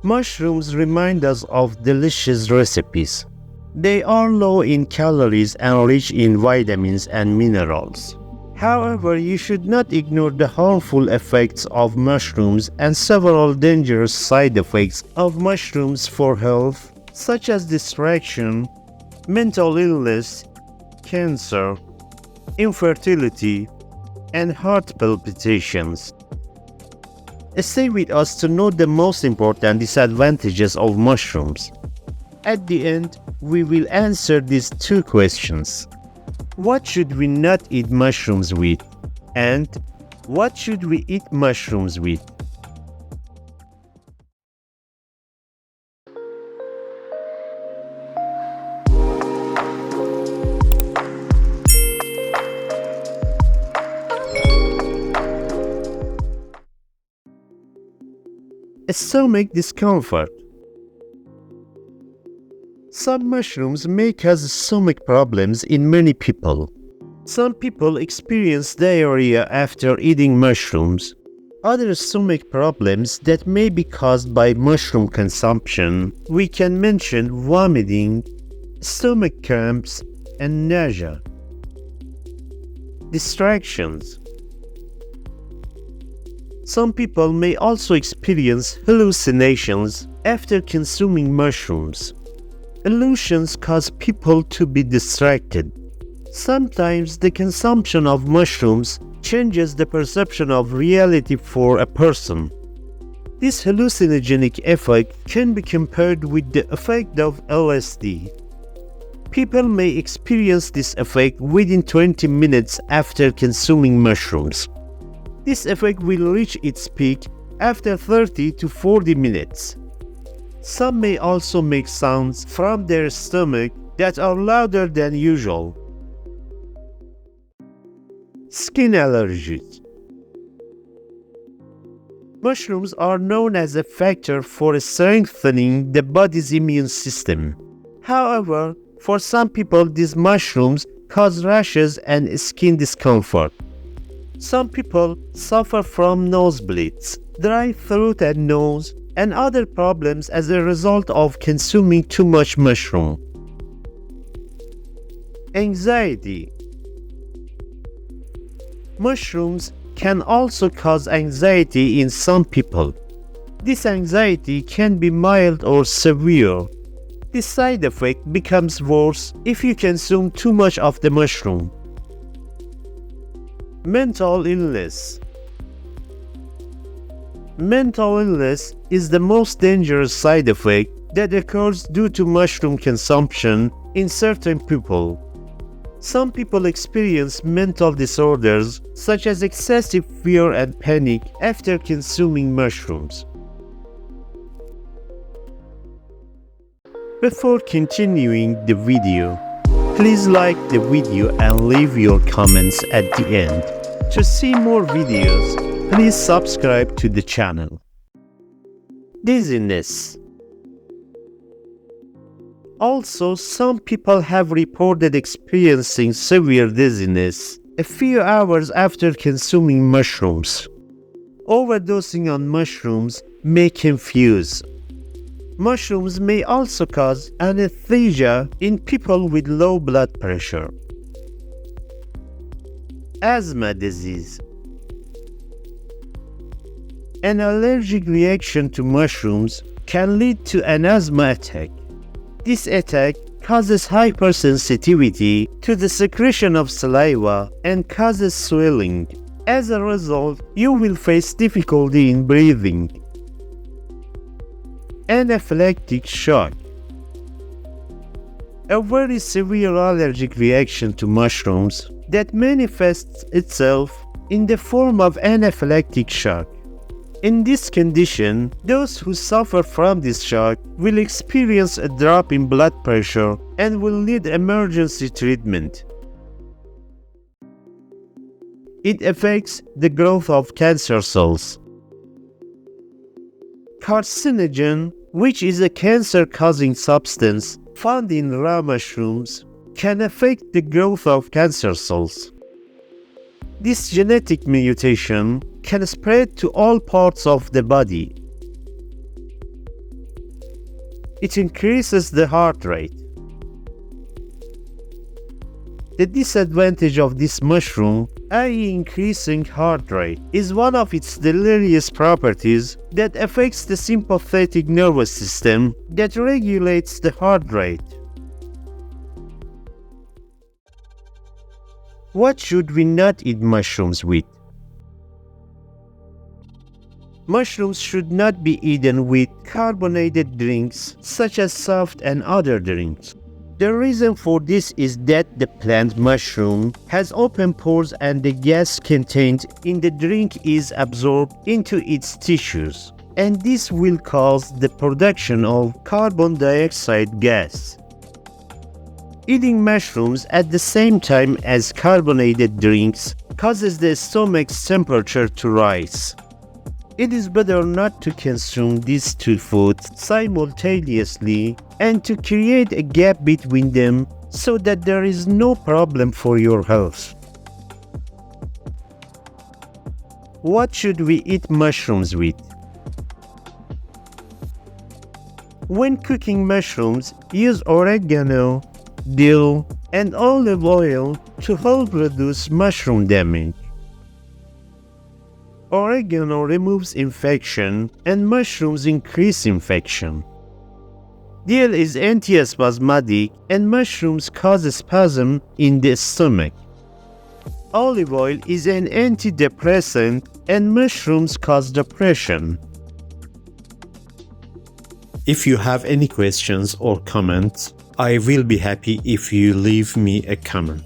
Mushrooms remind us of delicious recipes. They are low in calories and rich in vitamins and minerals. However, you should not ignore the harmful effects of mushrooms and several dangerous side effects of mushrooms for health, such as distraction, mental illness, cancer, infertility, and heart palpitations. Stay with us to know the most important disadvantages of mushrooms. At the end, we will answer these two questions. What should we not eat mushrooms with? And what should we eat mushrooms with? Stomach discomfort. Some mushrooms may cause stomach problems in many people. Some people experience diarrhea after eating mushrooms. Other stomach problems that may be caused by mushroom consumption, we can mention vomiting, stomach cramps, and nausea. Distractions. Some people may also experience hallucinations after consuming mushrooms. Illusions cause people to be distracted. Sometimes the consumption of mushrooms changes the perception of reality for a person. This hallucinogenic effect can be compared with the effect of LSD. People may experience this effect within 20 minutes after consuming mushrooms. This effect will reach its peak after 30 to 40 minutes. Some may also make sounds from their stomach that are louder than usual. Skin allergies. Mushrooms are known as a factor for strengthening the body's immune system. However, for some people, these mushrooms cause rashes and skin discomfort. Some people suffer from nosebleeds, dry throat and nose, and other problems as a result of consuming too much mushroom. Anxiety. Mushrooms can also cause anxiety in some people. This anxiety can be mild or severe. This side effect becomes worse if you consume too much of the mushroom. Mental illness. Mental illness is the most dangerous side effect that occurs due to mushroom consumption in certain people. Some people experience mental disorders such as excessive fear and panic after consuming mushrooms. Before continuing the video, please like the video and leave your comments at the end. To see more videos, please subscribe to the channel. Dizziness. Also, some people have reported experiencing severe dizziness a few hours after consuming mushrooms. Overdosing on mushrooms may confuse. Mushrooms may also cause anesthesia in people with low blood pressure. Asthma disease. An allergic reaction to mushrooms can lead to an asthma attack. This attack causes hypersensitivity to the secretion of saliva and causes swelling. As a result, you will face difficulty in breathing. Anaphylactic shock. A very severe allergic reaction to mushrooms that manifests itself in the form of anaphylactic shock. In this condition, those who suffer from this shock will experience a drop in blood pressure and will need emergency treatment. It affects the growth of cancer cells. Carcinogen, which is a cancer-causing substance found in raw mushrooms, can affect the growth of cancer cells. This genetic mutation can spread to all parts of the body. It increases the heart rate. The disadvantage of this mushroom, i.e. increasing heart rate, is one of its deleterious properties that affects the sympathetic nervous system that regulates the heart rate. What should we not eat mushrooms with? Mushrooms should not be eaten with carbonated drinks such as soft and other drinks. The reason for this is that the plant mushroom has open pores and the gas contained in the drink is absorbed into its tissues, and this will cause the production of carbon dioxide gas. Eating mushrooms at the same time as carbonated drinks causes the stomach's temperature to rise. It is better not to consume these two foods simultaneously and to create a gap between them so that there is no problem for your health. What should we eat mushrooms with? When cooking mushrooms, use oregano, dill, and olive oil to help reduce mushroom damage. Oregano removes infection and mushrooms increase infection. Dill is antispasmodic and mushrooms cause spasm in the stomach. Olive oil is an antidepressant and mushrooms cause depression. If you have any questions or comments, I will be happy if you leave me a comment.